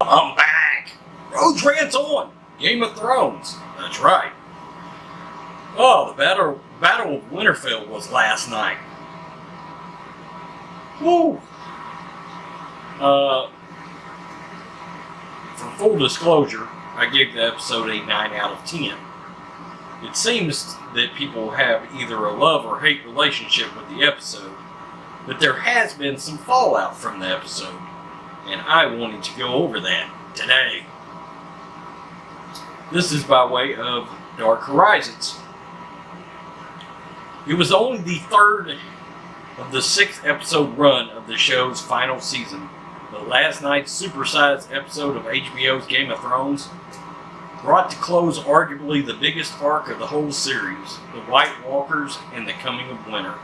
I'm back! Road Rant's on! Game of Thrones. That's right. Oh, the Battle of Winterfell was last night. Woo! For full disclosure, I gave the episode a 9 out of 10. It seems that people have either a love or hate relationship with the episode, but there has been some fallout from the episode, and I wanted to go over that today. This is by way of Dark Horizons. It was only the third of the 6 episode run of the show's final season. The last night's supersized episode of HBO's Game of Thrones brought to close arguably the biggest arc of the whole series, the White Walkers and the coming of winter.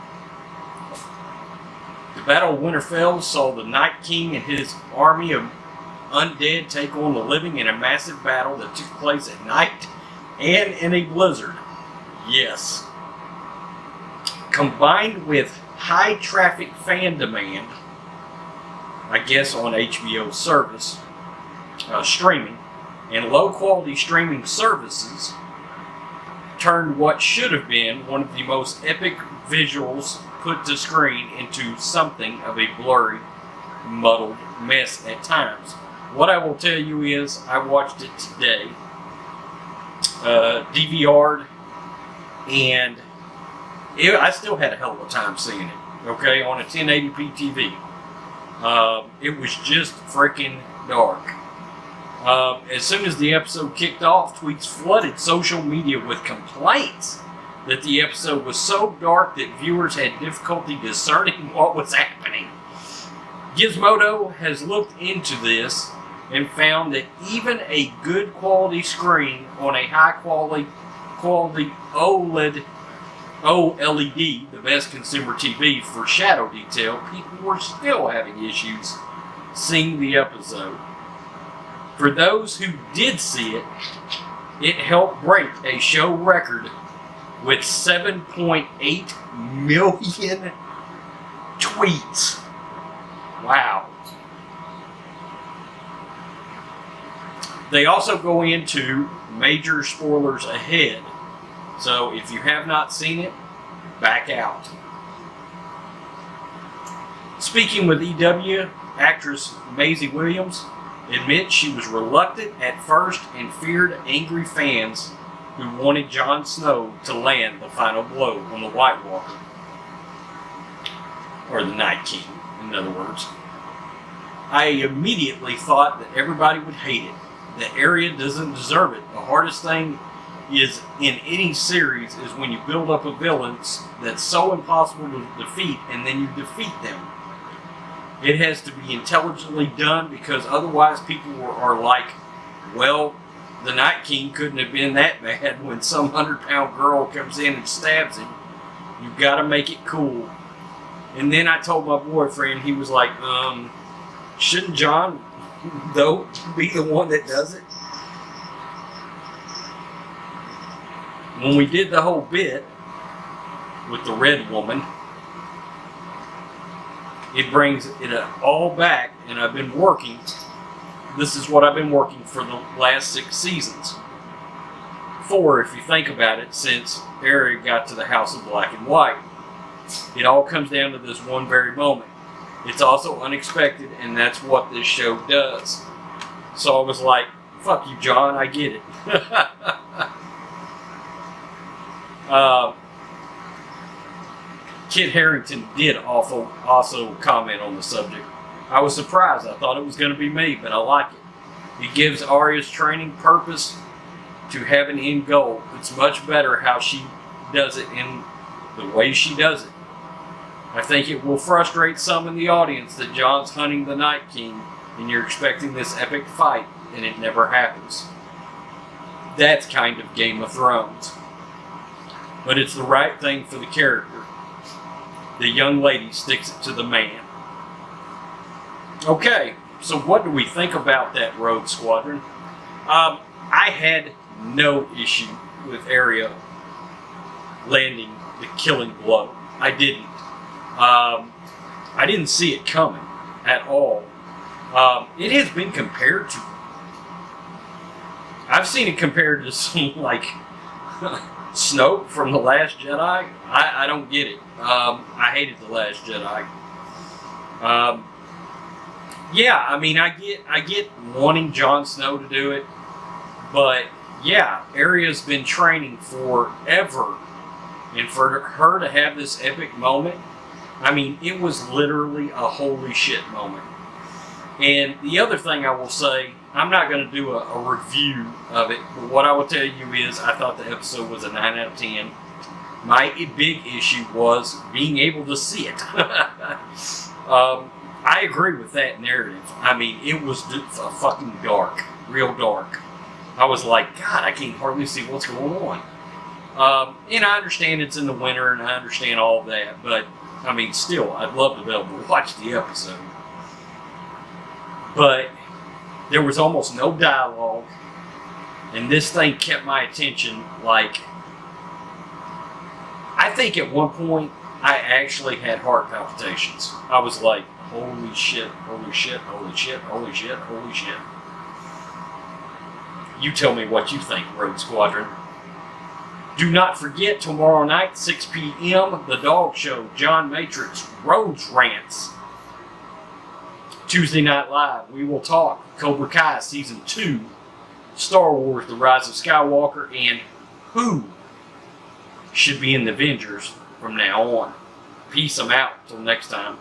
The Battle of Winterfell saw the Night King and his army of undead take on the living in a massive battle that took place at night and in a blizzard. Yes. Combined with high traffic fan demand, I guess on HBO's service, streaming, and low quality streaming services, turned what should have been one of the most epic visuals put to screen into something of a blurry, muddled mess at times. What I will tell you is, I watched it today, DVR'd, and I still had a hell of a time seeing it, okay, on a 1080p TV. It was just freaking dark. As soon as the episode kicked off, tweets flooded social media with complaints that the episode was so dark that viewers had difficulty discerning what was happening. Gizmodo has looked into this and found that even a good quality screen on a high quality OLED, the best consumer TV for shadow detail, people were still having issues seeing the episode. For those who did see it, it helped break a show record with 7.8 million tweets. Wow. They also go into major spoilers ahead, so if you have not seen it, back out. Speaking with EW, actress Maisie Williams admits she was reluctant at first and feared angry fans who wanted Jon Snow to land the final blow on the White Walker. Or the Night King, in other words. I immediately thought that everybody would hate it. The area doesn't deserve it. The hardest thing is in any series is when you build up a villain that's so impossible to defeat and then you defeat them. It has to be intelligently done because otherwise people are like, well, the Night King couldn't have been that bad when some 100-pound girl comes in and stabs him. You've got to make it cool. And then I told my boyfriend, he was like, shouldn't Jon, though, be the one that does it? When we did the whole bit with the Red Woman, it brings it all back, and I've been working. This is what I've been working for the last 6 seasons. 4, if you think about it, since Arya got to the House of Black and White. It all comes down to this one very moment. It's also unexpected, and that's what this show does. So I was like, fuck you, Jon, I get it. Kit Harington did also comment on the subject. I was surprised. I thought it was going to be me, but I like it. It gives Arya's training purpose to have an end goal. It's much better how she does it in the way she does it. I think it will frustrate some in the audience that Jon's hunting the Night King and you're expecting this epic fight and it never happens. That's kind of Game of Thrones. But it's the right thing for the character. The young lady sticks it to the man. Okay, so what do we think about that Rogue Squadron? I had no issue with Arya landing the killing blow. I didn't. I didn't see it coming at all. It has been compared to I've seen it compared to some like Snoke from The Last Jedi. I don't get it. I hated The Last Jedi. Yeah, I mean, I get wanting Jon Snow to do it, but yeah, Arya's been training forever, and for her to have this epic moment, I mean, it was literally a holy shit moment. And the other thing I will say, I'm not going to do a review of it, but what I will tell you is I thought the episode was a 9 out of 10. My big issue was being able to see it. I agree with that narrative. I mean, it was fucking dark, real dark. I was like, God, I can't hardly see what's going on. And I understand it's in the winter, and I understand all of that, but I mean, still, I'd love to be able to watch the episode. But there was almost no dialogue, and this thing kept my attention. Like, I think at one point I actually had heart palpitations. I was like, holy shit, holy shit, holy shit, holy shit, holy shit. You tell me what you think, Rogue Squadron. Do not forget, tomorrow night, 6 p.m., The Dog Show, John Matrix, Rhodes Rants. Tuesday Night Live, we will talk Cobra Kai Season 2, Star Wars The Rise of Skywalker, and who should be in the Avengers from now on. Peace, I'm out. Till next time.